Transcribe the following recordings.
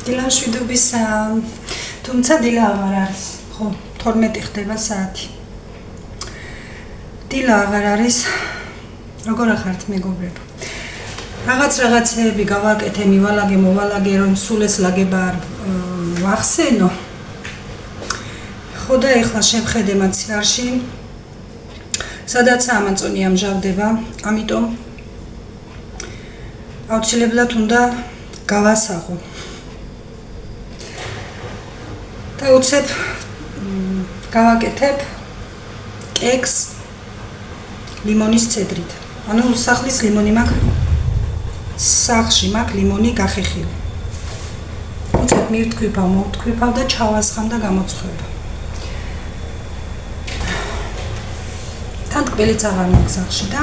დილა შვიდობისა, თუმცა დილა აღარ არის, ხო, 12 ხდება საათი. დილა აღარ არის, როგორ ახართ მეგობრებო? რაღაცეები გავაკეთე, მივალაგე, მოვალაგე, რომ სულ ეს ლაგება არ ვახსენო. ხო და ეხლა შევხედე მაცივარში, სადაც ამაწონი ამჟავდება, ამიტომ აუცილებლად უნდა გავასაღო. და უცებ გავაკეთებ კექს ლიმონის ცედრით. ანუ სახლის ლიმონი მაქვს, სახლში მაქვს ლიმონი გახეხილი. უცებ მოვთქვიფავ და ჩავასხამ და გამოცხებ. თან ტკბილიც აღარ მაქვს სახლში და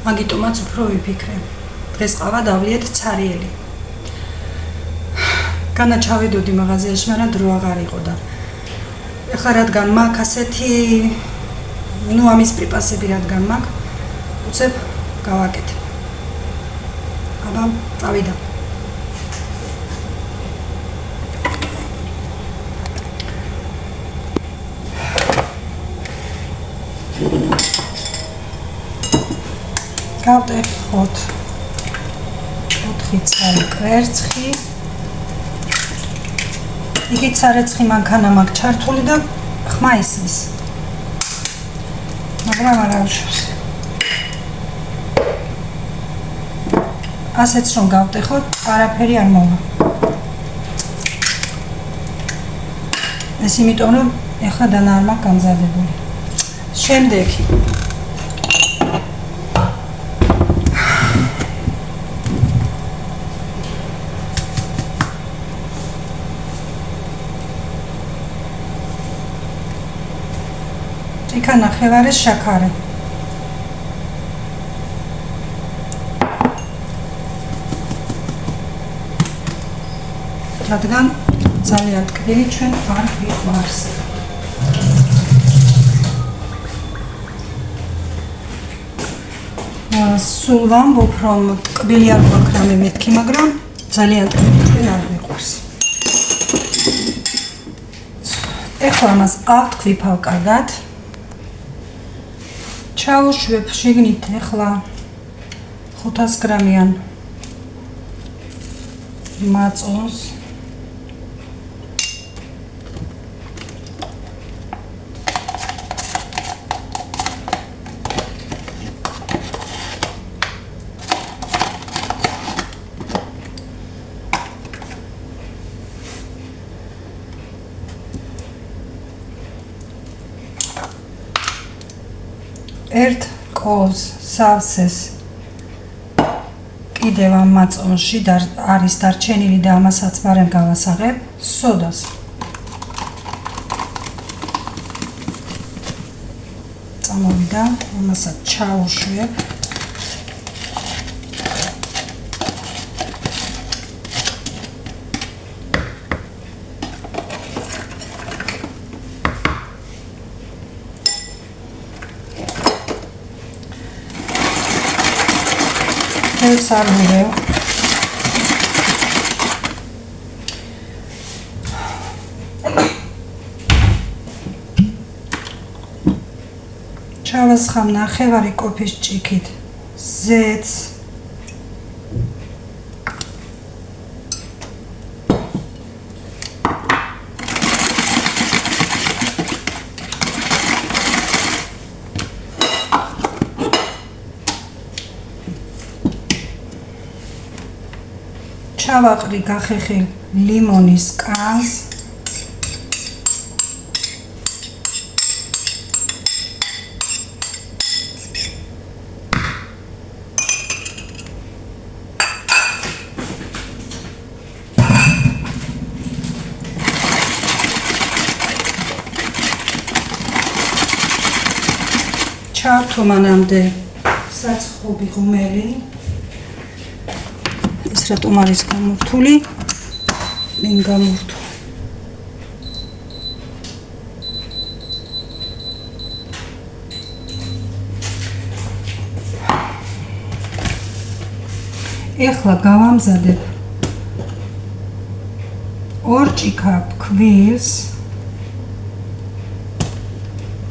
მაგიტომაც უფრო ვიფიქრე. დღეს ყავა დავლიეთ ცარიელი. განა ჩავედოდი მაღაზიაში, მაგრამ დრო აღარ იყო და ეხლა რადგან მაქვს ასეთი, ამის პრიპასები რადგან მაქვს, უცებ გავაკეთე. აბა, წავიდა. გავტეხოთ 4 ცალი კვერცხი. იგიც სარეცხი მანქანა მაქვს ჩართული და ხმა ისმის. მაგრამ არ აღშოს. ასეც რომ გავტეხოთ, არაფერი არ მოვა. ეს იმიტომ რომ ეხლა დანა არ მაქვს გამზადებული. შემდეგი იქა ნახევარის შაქარი. რადგან ძალიან ტკბილი ჩვენ არ გვიყვარს. სულ ვამბობ, რომ ტკბილი არ გვაქვს რამე მეთქი, მაგრამ ძალიან ტკბილი ჩვენ არ გვიყვარს. ეხლა ამას ავთქვიფავ კარგად. ჩავუშვებ შიგნით ეხლა 500 გრამიან მაწონს. ერთ კოლს სავსეს კიდევ ამ მაწონში არის დარჩენილი და ამასაც ბარემ გავასაღებ სოდას. წამოვიდა, ამასაც ჩაუშვებ. ეს არ მივევ. ჩავასხამ ნახევარი კოფის ჭიქით ზეთს. ჩავაყრი გახეხილ ლიმონის კანს. ჩავთო მანამდე საცხობი ღუმელი. რატომ არის გამორთული? მენ გამორთული. ეხლა გავამზადებ ორ ჭიქა ქვირს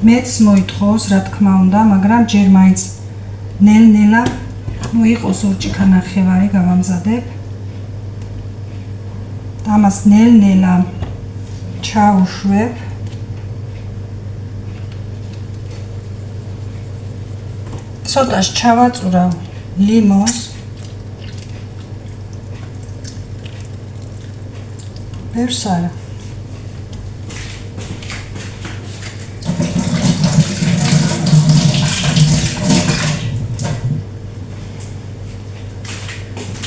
მეც მოითხოვს, რა თქმა უნდა, მაგრამ ჯერ მაინც ნელ-ნელა მოიყოს ორ ჭიქა ნახევარი გავამზადებ. ამას ნელ-ნელა ჩაუშვებ. ცოტას ჩავაწურავ ლიმონს. ბევრს არა.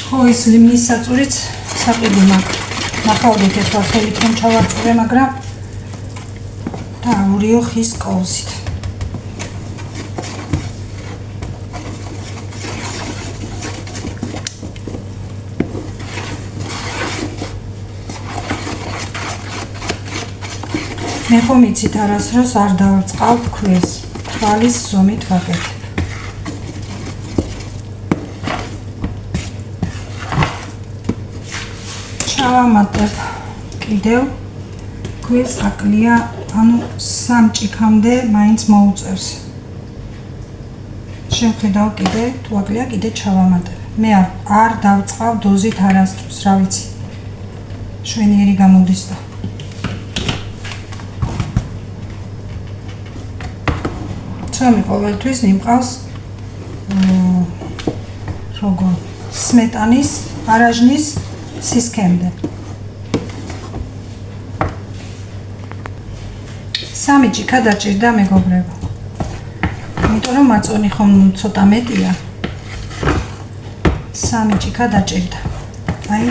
ხო, ეს ლიმნის საწურიც საყიდი მაქვს. ნახავდით, ახლა ხელით რომ ჩავაწურე, მაგრამ დაურიო ხის კოვზით. მე ხომ იცით არასდროს არ დავწყავ ქვეს, თვალის ზომით ვაკეთებ. ჩავამატებ კიდევ ქვეს აკლია, ანუ 3 ჭიქამდე მაინც მოუწევს. შევხედავ კიდე, თუ აკლია კიდე ჩავამატებ. მე არ დავწყავ დოზით არასდროს, რა ვიცი. შვენიერი გამოდის და ჩემი ყოველთვის მიმყავს როგორ სმეტანის, არაჟნის სისქემდე. 3 ჭიქა დაჭირდა მეგობრებო. იმიტომ რომ მაწონი ხომ ცოტა მეტია. 3 ჭიქა დაჭირდა. აი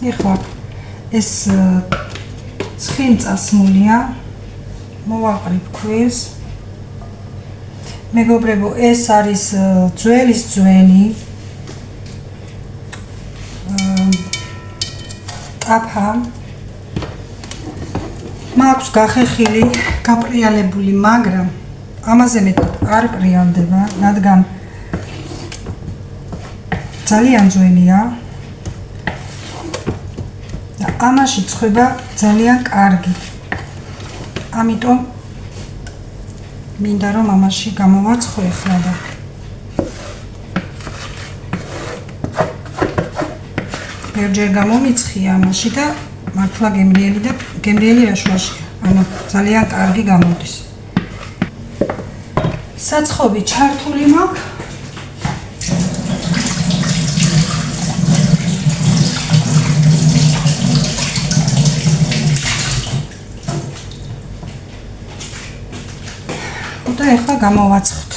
ეხლა ეს ცხინწასმულია, მოვაყრებ ქვირს. მეგობრებო, ეს არის ძველის ძველი ტაფა. მაქვს გახეხილი, გაპრიალებული, მაგრამ ამაზე მეტად არ პრიალდება, რადგან ძალიან ძველია. ამაში ცხება ძალიან კარგი. ამიტომ მინდა რომ ამაში გამოვაცხო ახლა და ბევრჯერ გამომიცხია ამაში და მართლა გემრიელი რაშვაშია. ანუ ძალიან კარგი გამოდის. საცხობი ჩართული მაქვს. და ეხლა გამოვაცხოთ.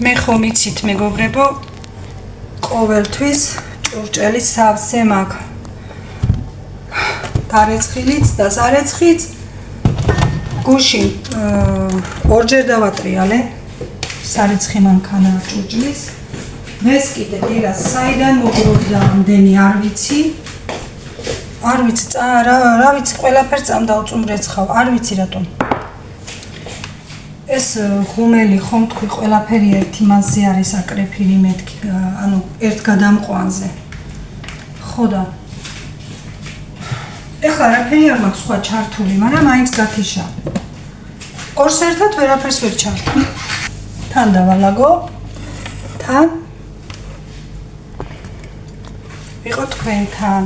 მე ხომ იცით მეგობრებო, ყოველთვის ჭურჭელი სავსე მაქვს. გარეცხილიც და სარეცხილიც გუშინ ორჯერ დავატრიალე. სარეცხი მანქანა ჭურჭლის. დღეს კიდე დილას საიდან მოგროვდა ამდენი არ ვიცი. არ ვიცი, რა ვიცი, ყველაფერს წამდავწუმრეცხავ, არ ვიცი რატომ. ეს ღუმელი ხომ თქვი ყველაფერი ერთი მასზე არის აკრეფილი მეთქი, ანუ ერთ გადამყვანზე. ხო და ეხლა არაფერი არ მაქვს სხვა ჩართული, მაგრამ მაინც გათიშა. ორს ერთად ვერაფერს ვერ ჩართული. თან დავალაგო, თან ვიყო თქვენთან.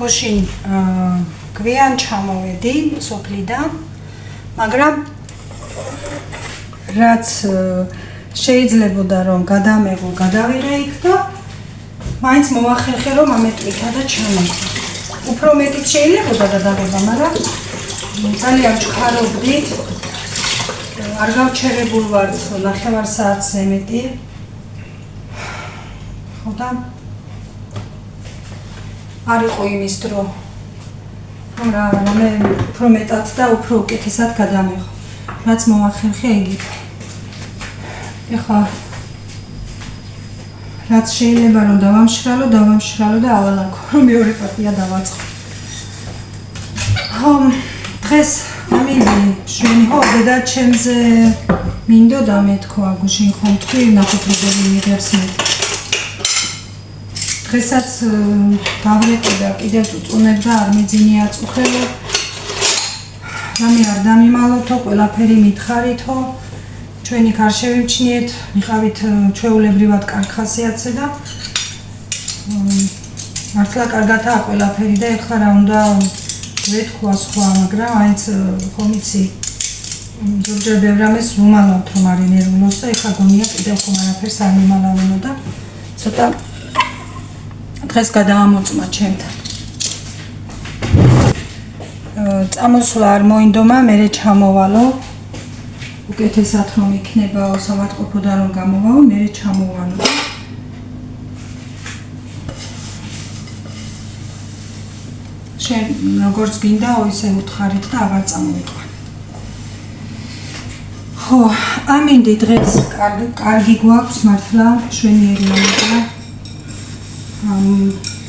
გუშინ გვიან ჩამოვედი სოფლიდან, მაგრამ რაც შეიძლებოდა რომ გადამეღო, გადავიღე იქ და მაინც მოვახერხე რომ ამეტყვითა და ჩამოვედი. უფრო მეტიც შეიძლებოდა გადაღება, მაგრამ ძალიან ჩქარობდით. არ გავჩერებულ ვარ 9 საათზე მეტი. ხო და არ იყო იმის დრო მე უფრო მეტად და უფრო უკეთესად გადამიღო. რაც მოახერხე იგი. ეხლა რაც შეიძლება რომ დავამშრალო და ავალაგო, რომ მეორე პარტია დავაწყო. დღეს ამინდი შვენი და ჩემზე მინდოდა მეთქვა გუშინ ხომ თქვი ნახოთრობელი მიღებს მე. დღესაც დავრეკე და კიდევ წუნებდა არ მეძინია წუხელო. რამე არ დამიმალოთო, ყველაფერი მითხარითო. ჩვენი კარ შევიმჩნიეთ, მიყავით ჩვეულებრივად კარგ ხასიათზე და მართლა კარგადაა ყველაფერი და ეხლა რა უნდა ვეთქვა სხვა, მაგრამ აიც ხომ იცი ზოგჯერ ბევრ რამეს ვუმალავთ რომ არ ენერგულოს და ეხლა გონია კიდევ ხომ არაფერს არ მიმალავენო და ცოტა დღეს გადაამოწმა ჩემთან. წამოსვლა არ მოინდომა, მერე ჩამოვალო. უკეთესად რომ იქნება სავატყოფოდა რომ გამოვაო, მერე ჩამოვალო. შენ როგორც გინდაო ისე უთხარით და აღარ წამოვიყვან. ხო, ამინდი დღეს კარგი გვაქვს მართლა შვენიერია.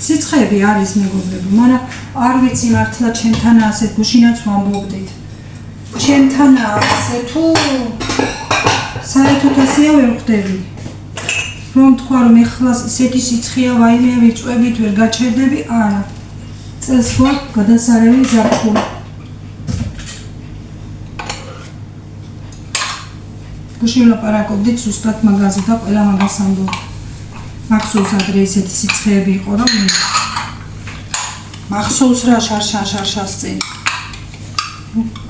სიცხეები არის მეგობრებო, მაგრამ არ ვიცი მართლა ჩემთან ასე გუშინაც ვამბობდით. ჩემთან ასე თუ საერთოდ ასეა ვერ ვხდები. რომ თქვა რომ ეხლა ისეთი სიცხეა ვაიმე ვიწვევით ვერ გაჩერდები, არა. წელს გვაქვს გადასარევი ზაფხული. გუშინ ლაპარაკობდით ზუსტად მაგაზე და ყველა მაგას ამბობ. მახსოვს ადრე ისეთი სიცხეები იყო რომ მახსოვს რა შარშას წინ.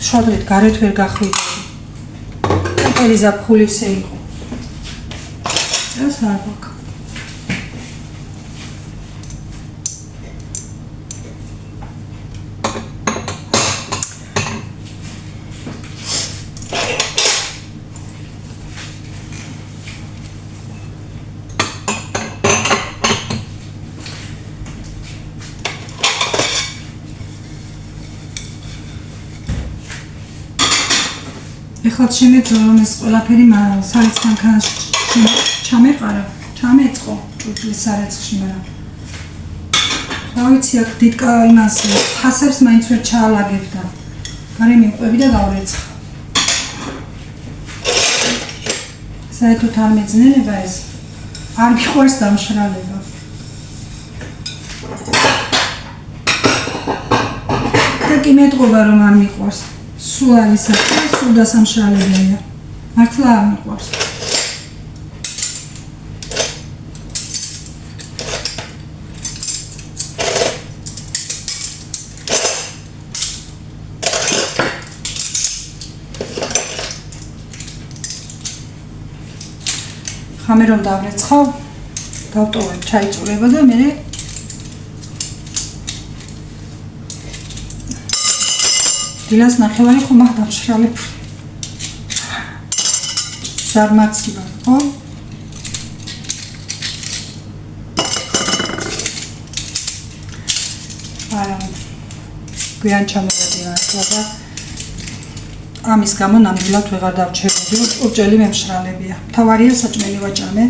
შოდრით გარეთ ვერ გახვიდები. ყველი ზაფხული ისე იყო. წელს არ გვაქვს. ეხლა შემეძლო რომ ეს ყველაფერი სარეცხთან ჩამეყარა, ჩამეწყო ჭურჭლის სარეცხში, მაგრამ რა ვიცი აქ დიდ იმას ფასებს მაინც ვერ ჩაალაგებდა. გარე მიყვები და გავრეცხა. საერთოდ არ მეძნელება ეს. არ მიყვარს დამშრალება. და კი მეტყობა რომ არ მიყვარს. სულ არის ახლა, სულ დასამშრალებია. მართლა არ მიყვარს. ხამე რომ დავრეცხავ, დავტოვებ ჩაიწურება და მე დილას ნახევარი ხომ არ დამშრალებული. ზარმაცია, ხო? არა. გვიან ჩამოვედი ახლა და ამის გამო ნამდვილად ვეღარ დავჩერდი, ჭურჭელი მემშრალებია. თავარია საჭმელი ვაჭამე.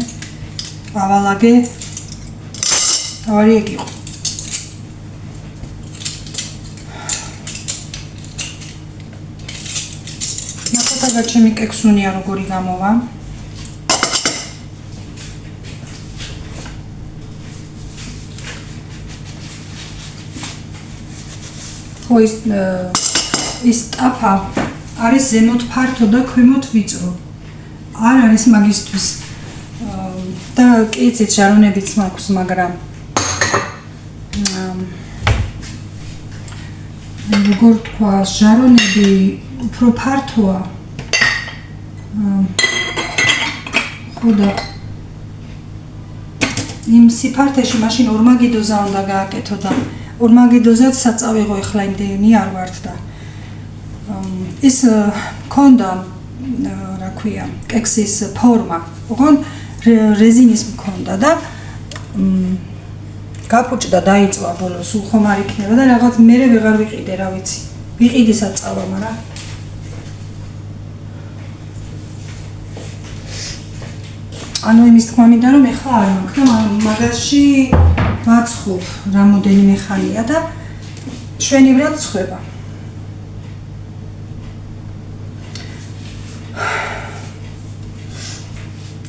ავალაგე. თავარი ეგ იყო. და ჩემი კექსუნია როგორი გამოვა. ხო ის ტაფა არის ზემოთ ფართო და ქვემოთ ვიწრო. არ არის მაგისტვის და კიცით ჟარონებიც მაქვს, მაგრამ როგორ თქვა, ჟარონები უფრო ფართოა. ხოდა იმ სიფართეში მაშინ ორმაგიდოზა უნდა გააკეთო და ორმაგიდოზაც საწავიღო ეხლა იმდენი არ ვართ და ის მქონდა რა ქვია კექსის ფორმა, ოღონ რეზინის მქონდა და გაფუჭდა დაიწვა ბოლოს უხომ არ იქნება და რაღაც მე ვეღარ ვიყიდე რა ვიცი ვიყიდი საწავლა მაგრამ ანუ იმის თქმა მინდა რომ ეხლა არ მაქვს და მაგაში ვაცხობ რამოდენიმე ხანია და შვენივრად ცხება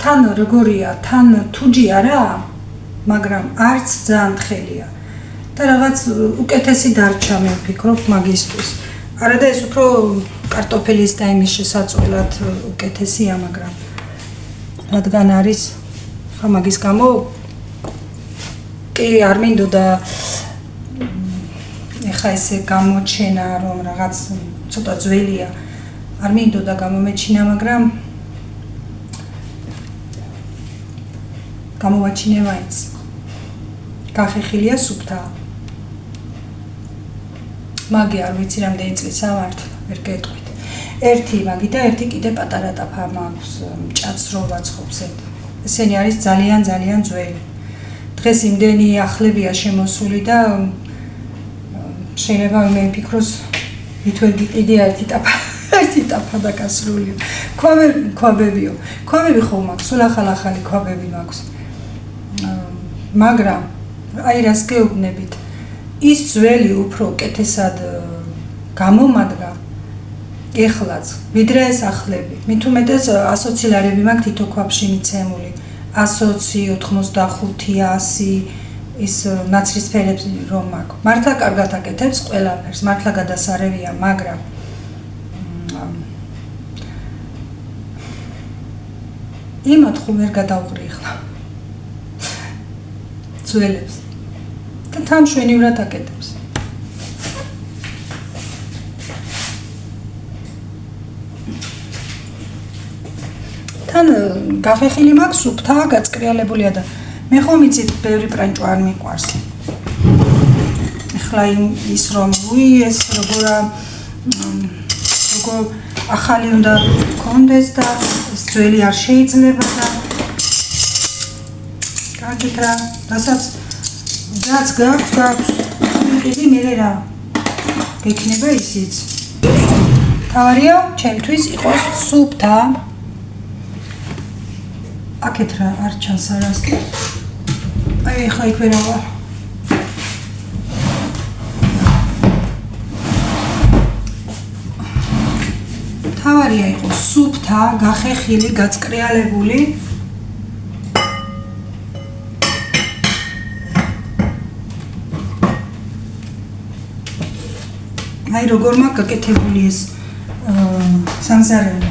თან როგორია თან თუჯი არა მაგრამ არც ძალიან თხელია და რაღაც უკეთესი დარჩა მე ვფიქრობ მაგისტვის არა და ეს უფრო კარტოფილის და იმის შესაწყვეტად უკეთესია მაგრამ რადგან არის ხა მაგის გამო კი არ მინდოდა ეხა ესე გამოჩენა რომ რაღაც ცოტა ძველია არ მინდოდა გამომეჩინა მაგრამ გამოვაჩინე მაინც გახეხილია სუფთა მაგი არ ვიცი რამდენი წლისა ვართ ვერ გეტყვით ერთი მაგი და ერთი კიდე პატარა ტაფა მაქვს მჭაც რო ვაცხობს ესენი არის ძალიან ძალიან ძველი დღეს იმდენი ახლებია შემოსული და შეიძლება მე ვფიქროს ვით ვერ გიყიდე ერთი ტაფა დაკასრულია ქვაბები ხომ მაქვს სულ ახალი ქვაბები მაქვს მაგრამ აი რას გეუბნებით ის ძველი უფრო კეთესად გამომადგა ეხლაც ვიდრე ეს ახლები მით უმეტეს ასოცილარები მაქვს თითო ქვაბში მიცემული 120 85 100 ის ნაცრისფერები რომ მაქვს მართლა კარგად აკეთებს ყველაფერს მართლა გადასარევია მაგრამ იმათ ხომ ვერ გადავღრი ახლა ძველებს და თან შვენივრად აკეთებს თან გახეხილი მაქვს სუფთა გაწკრიალებულია და მე ხომ იცით ბევრი პრანჭვა არ მიყვარს ახლა ის რომ უი ეს როგორ ახალი უნდა კონდეს და ეს ძველი არ შეიძლება და კარგით რა რასაც გაქვს იგი მე რა გექნება ისიც თავარია ჩემთვის იყოს სუფთა აქეთ რა არ ჩანს არასდროს აი ხა იქ ვერა ვარ თავარია იყოს სუფთა გახეხილი გაწკრიალებული აი როგორ მაქვს გაკეთებული ეს სამზარეულო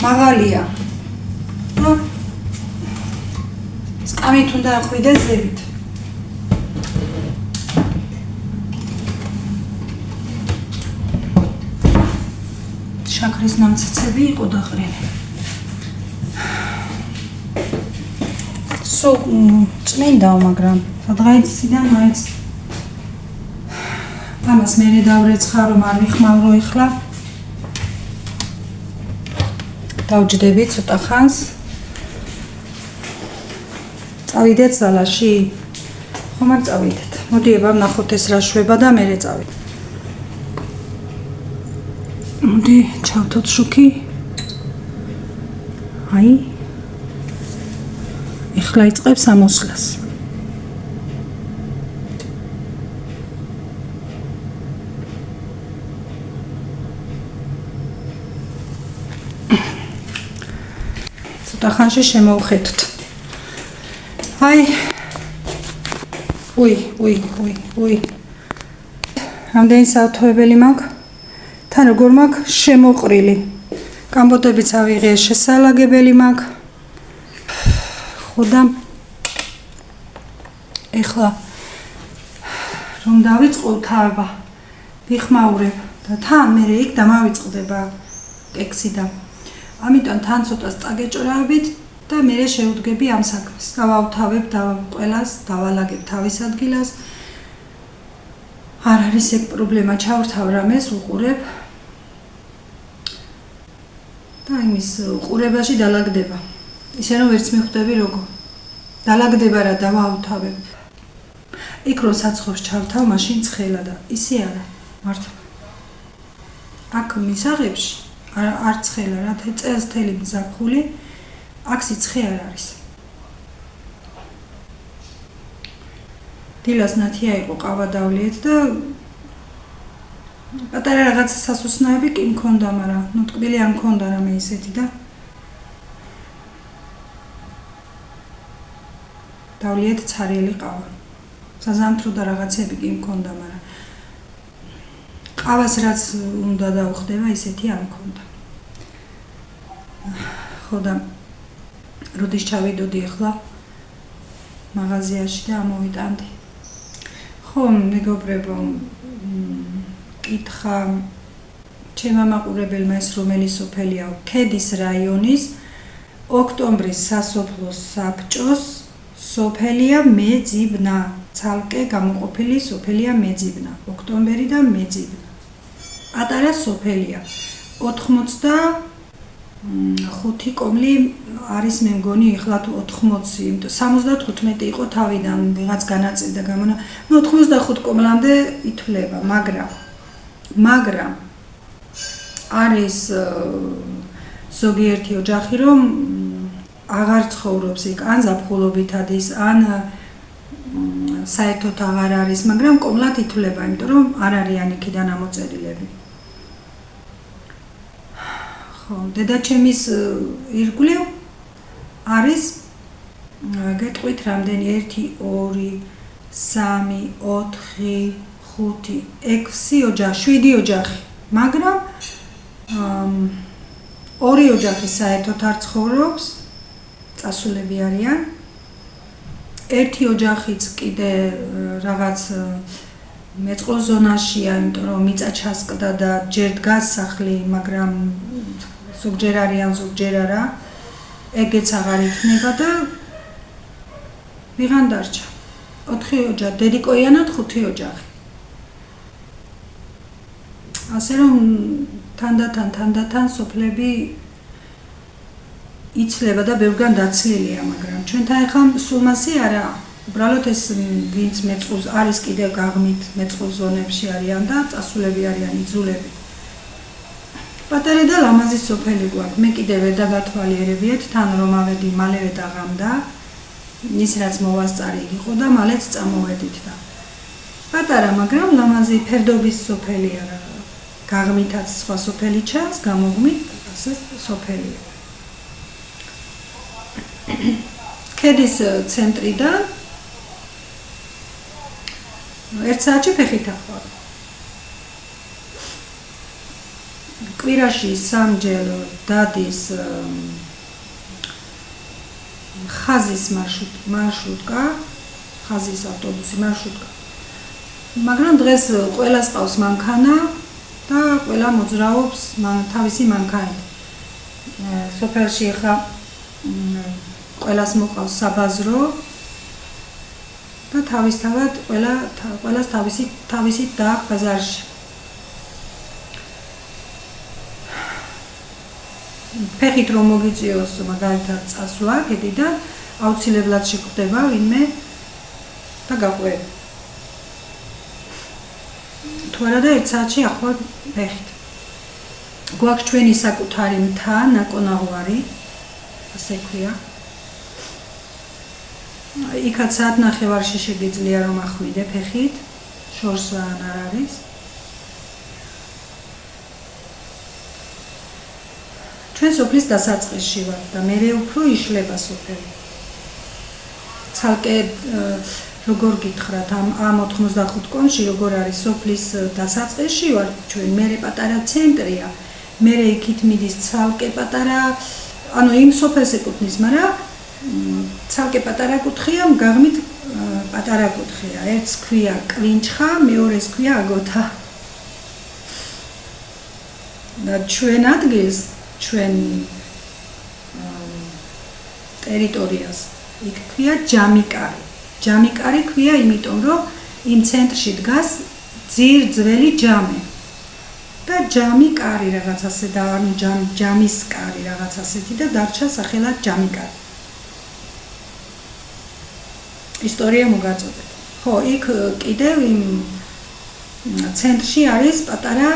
მაღალია სკამით უნდა ახვიდე ზევით შაქრის ნამცეცები იყო დაყრილი სულ წმინდაო მაგრამ სადღაიციდან მაინც ამას მე დავრეცხა რომ არ ვიხმავრო ეხლა დავჯდები ცოტა ხანს წავიდეთ ზალაში ხომ არ წავიდეთ მოდი აბა ვნახოთ ეს რა შვება და მერე წავიდეთ მოდი ჩავთოთ შუქი აი ეხლა იწყებს ამოსვლას ცოტა ხანში შემოვხედოთ აი უი რამდენი საავთოებელი მაქვს თან როგორ მაქვს შემოყრილი კამბოტებიც ავიღე შესალაგებელი მაქვს ხოდა ეხლა რომ დავიწყო თაობა ვიხმაურებ და თან მე იქ დამავიწყდება კექსი და ამიტომ თან ცოტას წაგეჭრაებით და მე შევდგები ამ საქმეს დავავთავებ და ყველას დავალაგებ თავის ადგილას არ არის ეგ პრობლემა ჩავრთავ რამეს უყურებ და იმის ყურებაში დალაგდება. ისე რომ ვერც მიხვდები როგორ. დალაგდება რა დავაუთავებ. იქ რო საცხობს ჩავთავ, მაშინ ცხელა და ისე არა, მართლა. აქ მისაღებში არ ცხელა რა, წელს მთელი ზაფხული, აქ სიცხე არ არის. დილას ნათია იყო ყავა დავლიეთ და პატარა რაღაც სასუსნოები კი მქონდა, მაგრამ ნუ ტკბილი არ მქონდა რამე ისეთი და დავლიეთ ცარიელი ყავა. საზამთრო და რაღაცები კი მქონდა, მაგრამ ყავას რაც უნდა დაუხდება, ისეთი არ მქონდა. ხო და როდის ჩავიდოდი ახლა მაღაზიაში და ამოვიტანდი. ხო, მეგობრებო, კითხა ჩემმა მაყურებელმა ეს რომელი სოფელია? ქედის რაიონის ოქტომბრის სასოფლო საბჭოს სოფელია მეძიბნა. ცალკე გამოყოფილი სოფელია მეძიბნა. ოქტომბერი და მეძიბნა. პატარა სოფელია. 85 კომლი არის მე მგონი, ეხლა თუ 80, 75 იყო თავიდან ვიღაც განაწილდა გამონა. 85 კომლამდე ითვლება, მაგრამ არის ზოგიერთი ოჯახი, რომ აღარ ცხოვრობს იქ, ან ზაფხულობით ადის, ან საერთოდ აღარ არის, მაგრამ კომლად ითვლება, იმიტომ რომ არ არიან იქიდან ამოწერილები. ხო, დედაჩემის ირგვლივ არის გეტყვით რამდენი 1 2 3 4 5 6 ოჯახი, 7 ოჯახი, მაგრამ 2 ოჯახი საერთოდ არ ცხოვრობს, წასულები არიან. 1 ოჯახიც კიდე რაღაც მეწყო ზონაშია, იმიტომ რომ მიწა ჩასკდა და ჯერ დგას სახლი, მაგრამ ზოგჯერ არიან, ზოგჯერ არა. ეგეც აღარ იქნება და ვიღან დარჩა. 4 ოჯახი, დედიკოიანად 5 ოჯახი. ასე რომ თანდათან სოფლები იცლება და ბევრგან დაცლილია, მაგრამ ჩვენთან ახლა სულ მასე არა. უბრალოდ ეს ვინც მეწყოს არის კიდევ გაღმით მეწყოს ზონებში არიან და წასულები არიან, იძულები. პატარა და ლამაზი სოფელი გვაქვს. მე კიდევ ვერ დაგათვალიერებიეთ, თან რომ ავედი მალევე დაღამდა. ის რაც მოვასწარი იყო და მალეც წამოვედით და პატარა, მაგრამ ლამაზი ფერდობის სოფელია რა. გაღმითაც სხვა სოფელი ჩანს, გამოღმით ასე სოფელია. ქედის ცენტრიდან 1 საათში ფეხით ახვალ. კვირაში 3-ჯერ დადის ხაზის მარშრუტკა, ხაზის ავტობუსი მარშრუტკა. მაგრამ დღეს ყველას ყავს მანქანა და ყველა მოძრაობს თავისი მანქანით. სოფელში ახლა ყველას მოყავს საბაზრო და თავისთავად ყველას თავისით დააქვს ბაზარში. ფეხით რომ მოგიწიოს მაგალითად წასვლა ქედიდან, აუცილებლად შეგვდება ვინმე და გაყვება. თუ არა და 1 საათში ახვალ ფეხით. გვაქვს ჩვენი საკუთარი მთა, ნაკონაღვარი, ასე ქვია. იქაც საათნახევარში შეგიძლია რომ ახვიდე ფეხით, შორს არ არის. ჩვენ სოფლის დასაწყისში ვართ და მერე უფრო იშლება სოფელი. ცალკე როგორ გითხრათ, ამ 85 კონში როგორ არის სოფლის დასაწყისში ვართ ჩვენ, მერე პატარა ცენტრია, მერე იქით მიდის ცალკე პატარა, ანუ იმ სოფელს ეკუთვნის, მაგრამ ცალკე პატარა კუთხეა, გაღმით პატარა კუთხეა. ერთს ქვია კვინჩხა, მეორეს ქვია აგოთა. და ჩვენ ადგილს, ჩვენ ტერიტორიას იქ ქვია ჯამიკარი. ჯამიკარი ქვია იმიტომ, რომ იმ ცენტრში დგას ძირ ძველი ჯამე. და ჯამი კარი რაღაც ასე და ანუ ჯამის კარი რაღაც ასეთი და დარჩა სახელად ჯამი კარი. ისტორია მოგაწოდეთ. ხო, იქ კიდევ იმ ცენტრში არის პატარა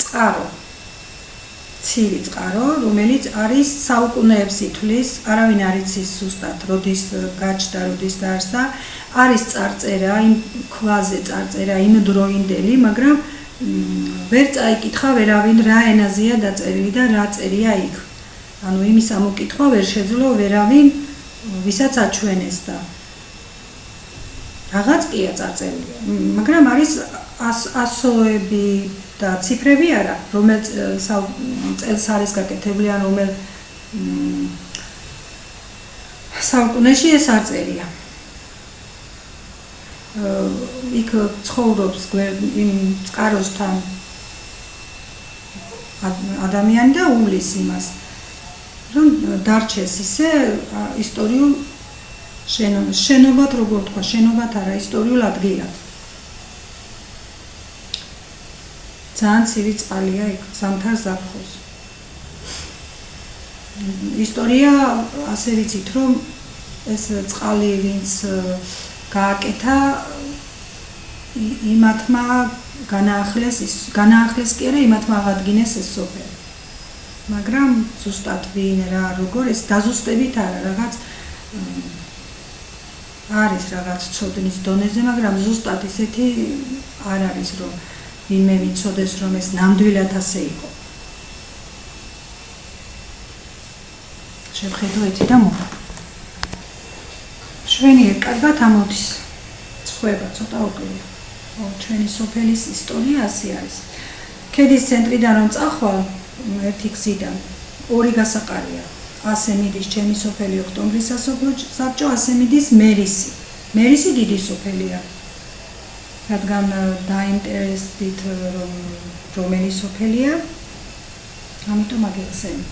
წყარო. ცივი წყარო, რომელიც არის საუკუნეებს ითვლის, არავინ არ იცის ზუსტად, როდის გაჩნდა, როდის დაარსდა. არის წარწერა, იმ ქვაზე წარწერა იმდროინდელი, მაგრამ ვერ წაიკითხა ვერავინ რა ენაზეა დაწერილი და რა წერია იქ. ანუ იმის ამოკითხვა ვერ შეძლო ვერავინ, ვისაც აჩვენეს და რაღაც ყია წარწერილი, მაგრამ არის ასოები და ციფრები არა, რომელ წელს არის გაკეთებული, ან რომელ საუკუნეში ეს არ წერია. იქ ცხოვრობს იმ წყაროსთან ადამიანი და უვლის იმას, რომ დარჩეს ისე ისტორიულ შენობად, როგორ თქვა, შენობად არა, ისტორიულ ადგილად. ძალიან ცივი წყალია იქ, ზამთარ ზაფხულს. ისტორია ასე ვიცით, რომ ეს წყალი ვინც გააკეთა, იმათმა განაახლეს კი არა, იმათმა აღადგინეს ეს სოფელი. მაგრამ ზუსტად ვინ რა, როგორ ეს დაზუსტებით არა, რაღაც არის რაღაც ცოდნის დონეზე, მაგრამ ზუსტად ისეთი არ არის, რომ ვინმე ვიცოდეს, რომ ეს ნამდვილად ასე იყო. შევხედო და მოვა. შვენიერ კარგად ამოდის. წხვება ცოტა უკლია. ჩვენი სოფელის ისტორია ასე არის. ქედის ცენტრიდან რომ წახვალ, ერთი გზიდან, ორი გასაყარია. ასე მიდის ჩემი სოფელი ოქტომბრის სასოფლო საბჭო, ასე მიდის მერისი. მერისი დიდი სოფელია. რადგან დაინტერესდით რომ რომელი სოფელია, ამიტომ აგიხსენით.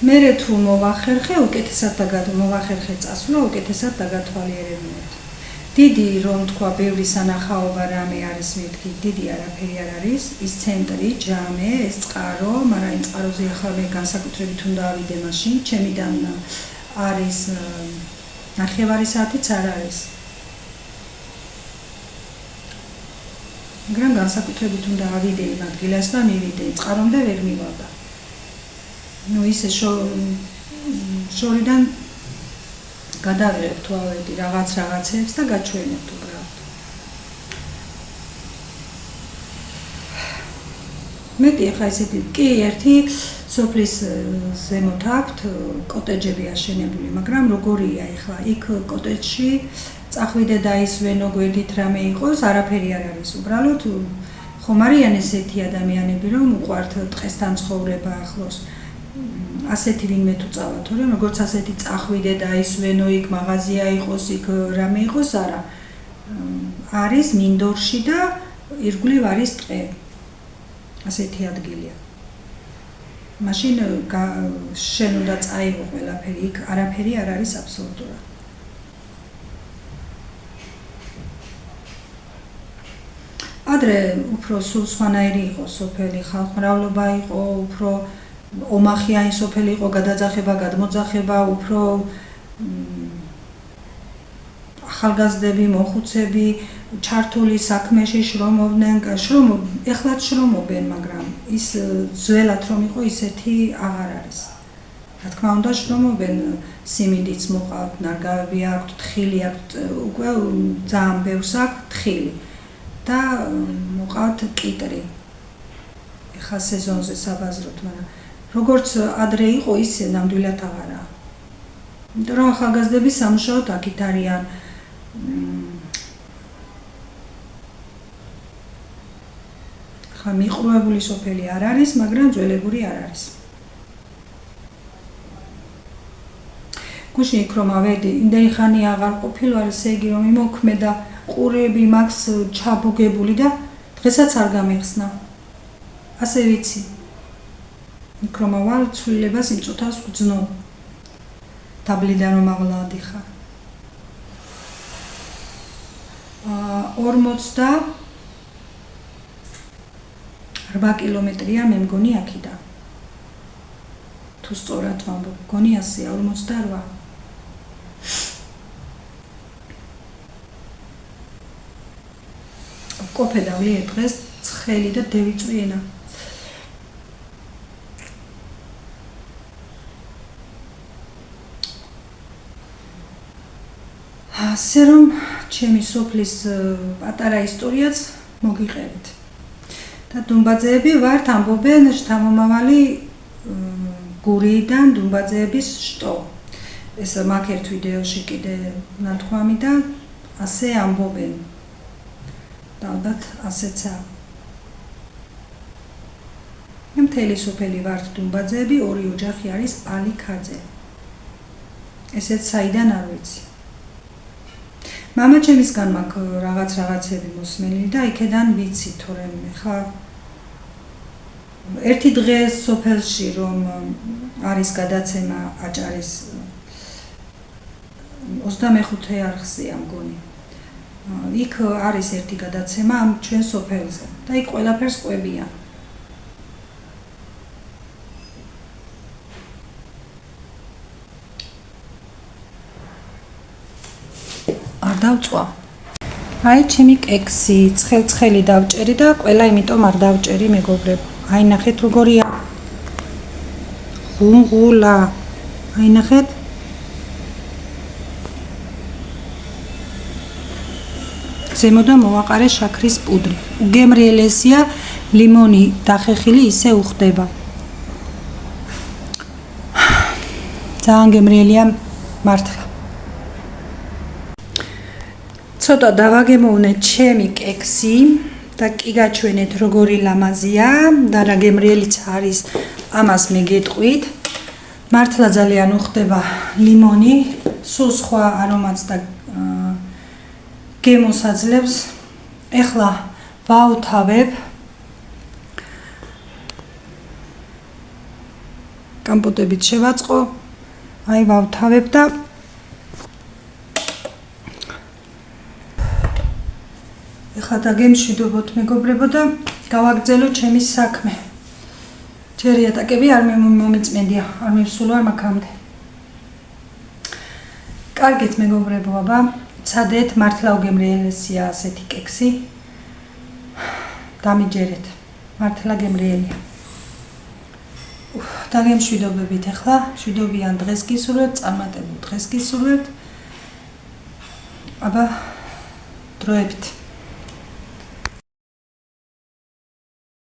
მერე თუ მოვახერხე, უკეთესად მოვახერხე წასვლა, უკეთესად დაგათვალიერებინეთ. დიდი რომ თქვა, ბევრი სანახაობა რამე არის მეთქი, დიდი არაფერი არ არის, ის ცენტრი, ჯამე, ეს წყარო, მაგრამ იმ წყაროზე ახლა მე განსაკუთრებით უნდა ავიდე მაშინ, ჩემიდან არის 9 საათიც არ არის. მაგრამ განსაკუთრებით უნდა ავიდე იმ ადგილას და მივიდე, წყარომდე ვერ მივალდა. ნუ ისე შორიდან გადავიღებ თუ ავედი რაღაცებს და გაჩვენებთ უბრალოდ. მეტი ახლა ესეთი კი ერთი სოფლის ზემოთ აქვთ კოტეჯები აშენებული, მაგრამ როგორია ახლა იქ კოტეჯში წახვიდე და ისვენო გვერდით რამე იყოს, არაფერი არ არის. უბრალოდ ხომ არიან ესეთი ადამიანები, რომ უყვართ ტყესთან ცხოვრება ახლოს. ასეთი ვინმე თუ წავა, თორემ როგორც ასეთი წახვიდე და ისვენო, იქ მაღაზია იყოს, იქ რამე იყოს, არა. არის მინდორში და ირგვლივ არის ტყე. ასეთი ადგილია. მაშინ შენ უნდა წაიღო ყველაფერი, იქ არაფერი არ არის აბსოლუტურად. ადრე უფრო სულ სხვანაირი იყო სოფელი, ხალხმრავლობა იყო, უფრო ომახიანი სოფელი იყო, გადაძახება, გადმოძახება, უფრო ახალგაზრდები, მოხუცები ჩართული საქმეში შრომობდნენ, ეხლაც შრომობენ, მაგრამ ის ძველად რომ იყო, ისეთი აღარ არის. რა თქმა უნდა, შრომობენ, სიმინდიც მოყავთ, ნარგავები აქვთ, თხილი აქვთ, უკვე ძალიან ბევრს აქვთ თხილი. და მოყავთ კიტრი. ეხლა სეზონზე საბაზროთ, მაგრამ როგორც ადრე იყო, ისე ნამდვილად აღარა. იმიტომ რომ ახალგაზრდები სამუშაოდ აქეთ არიან. ხა მიყრუებული სოფელი არ არის, მაგრამ ძველებური არ არის. გუშინ იქ რომ ავედი, იმდენი ხანი აღარ ყოფილვარ, ესე იგი რომ იმოქმედა ყურები მაქვს ჩაბუგებული და დღესაც არ გამიხსნა. ასე ვიცი. იქ რომ ავალ ცვლილებას იმ წუთას ვგრძნო. დაბლიდან რომ აღლადიხარ. 40 8 კილომეტრია მე მგონი აქიდან. თუ სწორად ვამბობ, მგონი 148. კოფე დავლიე დღეს ცხელი და დევიწვიენა. ასე რომ ჩემი სოფლის პატარა ისტორიაც მოგიყევით. და დუმბაძეები ვართ ამბობენ შთამომავალი გურიიდან დუმბაძეების შტო. ეს მაგ ერთ ვიდეოში კიდე ნათქვამი და ასე ამბობენ. და ალბათ ასეცა. მთელი სოფელი ვართ დუმბაძეები, ორი ოჯახი არის ალი ქაძე. ესეც საიდან არ ვიცი. მამა ჩემისგან მაქვს რაღაცები მოსმენილი და იქედან ვიცი, თორემ ხა ერთი დღე სოფელში რომ არის გადაცემა აჭარის 25 არხზეა მგონი. იქ არის ერთი გადაცემა ამ ჩვენ სოფელზე და იქ ყველაფერს ყვებიან. არ დავწვა. აი ჩემი კექსი, ცხელი დავჭერი და ყველა იმიტომ არ დავჭერი მეგობრებო. აი ნახეთ როგორია. ღუნღულა. აი ნახეთ. ზემოდან მოვაყარე შაქრის პუდრი. უგემრიელესია ლიმონი დახეხილი ისე უხდება. ძალიან გემრიელია მართლა. ცოტა დავაგემოვნე ჩემი კექსი და კი გაჩვენეთ როგორი ლამაზია და რა გემრიელიც არის, ამას მე გეტყვით. მართლა ძალიან უხდება ლიმონი, სულ სხვა არომატს და გემოს აძლევს. ეხლა ვაუთავებ კამპოტებით შევაწყო. აი ვაუთავებ და ეხლა დაგემშვიდობოთ მეგობრებო და გავაგრძელო ჩემი საქმე. ჯერ იატაკები არ მომიწმენდია, არ მივსულვარ მაგამდე. კარგით მეგობრებო, აბა ცადეთ, მართლა უგემრიელესია ასეთი კექსი. დამიჯერეთ, მართლა გემრიელია. დაგემშვიდობებით ეხლა, მშვიდობიან დღეს გისურვებთ, წარმატებულ დღეს გისურვებთ. აბა დროებით.